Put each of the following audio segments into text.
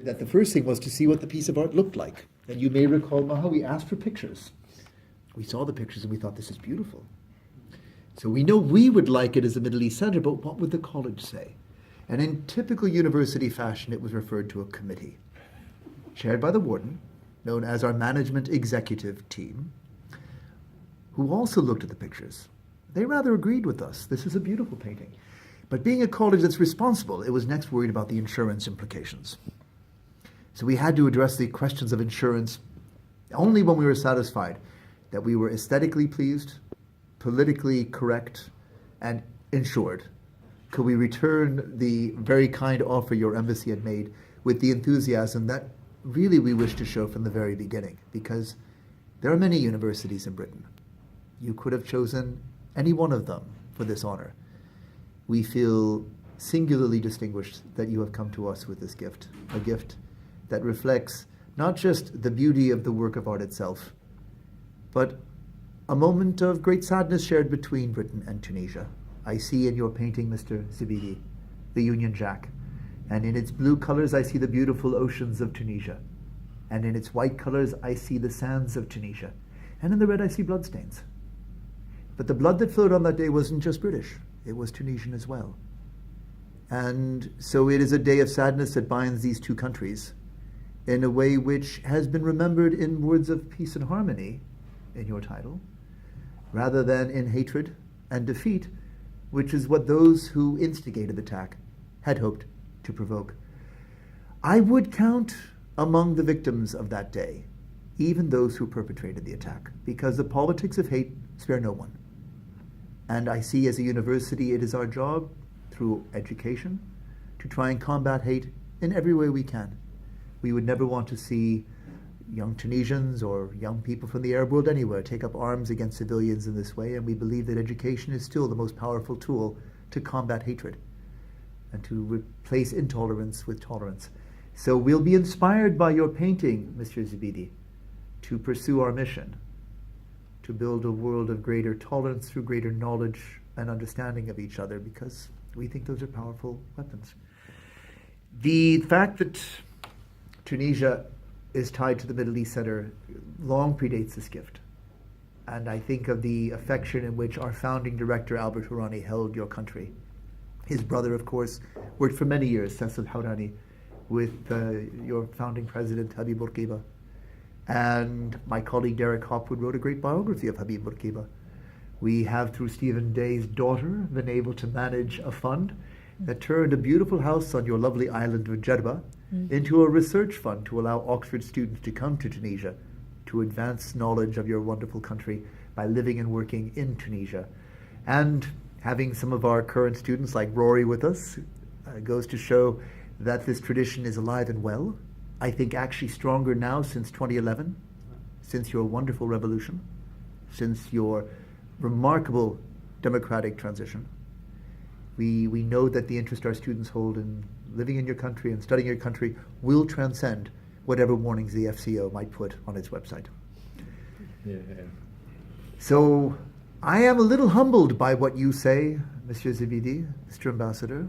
That the first thing was to see what the piece of art looked like. And you may recall, Maha, we asked for pictures. We saw the pictures and we thought, this is beautiful. So we know we would like it as a Middle East center, but what would the college say? And in typical university fashion, it was referred to a committee, chaired by the warden, known as our management executive team, who also looked at the pictures. They rather agreed with us. This is a beautiful painting. But being a college that's responsible, it was next worried about the insurance implications. So we had to address the questions of insurance only when we were satisfied that we were aesthetically pleased, politically correct, and insured. Could we return the very kind offer your embassy had made with the enthusiasm that really we wish to show from the very beginning? Because there are many universities in Britain. You could have chosen any one of them for this honor. We feel singularly distinguished that you have come to us with this gift, a gift that reflects not just the beauty of the work of art itself, but a moment of great sadness shared between Britain and Tunisia. I see in your painting, Mr. ZBIDI, the Union Jack, and in its blue colors I see the beautiful oceans of Tunisia, and in its white colors I see the sands of Tunisia, and in the red I see bloodstains. But the blood that flowed on that day wasn't just British, it was Tunisian as well. And so it is a day of sadness that binds these two countries in a way which has been remembered in words of peace and harmony in your title, rather than in hatred and defeat, which is what those who instigated the attack had hoped to provoke. I would count among the victims of that day even those who perpetrated the attack, because the politics of hate spare no one. And I see as a university it is our job, through education, to try and combat hate in every way we can. We would never want to see young Tunisians or young people from the Arab world anywhere take up arms against civilians in this way, and we believe that education is still the most powerful tool to combat hatred and to replace intolerance with tolerance. So we'll be inspired by your painting, Mr. ZBIDI, to pursue our mission, to build a world of greater tolerance through greater knowledge and understanding of each other, because we think those are powerful weapons. The fact that Tunisia is tied to the Middle East Center long predates this gift. And I think of the affection in which our founding director, Albert Hourani, held your country. His brother, of course, worked for many years, Cecil Hourani, with your founding president, Habib Bourguiba. And my colleague Derek Hopwood wrote a great biography of Habib Bourguiba. We have, through Stephen Day's daughter, been able to manage a fund that turned a beautiful house on your lovely island of Jeddah into a research fund to allow Oxford students to come to Tunisia to advance knowledge of your wonderful country by living and working in Tunisia. And having some of our current students like Rory with us goes to show that this tradition is alive and well. I think actually stronger now since 2011, since your wonderful revolution, since your remarkable democratic transition. We know that the interest our students hold in living in your country and studying your country will transcend whatever warnings the FCO might put on its website. Yeah. So I am a little humbled by what you say, Mr. ZBIDI, Mr. Ambassador,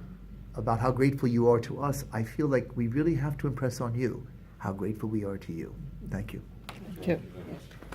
about how grateful you are to us. I feel like we really have to impress on you how grateful we are to you. Thank you. Thank you.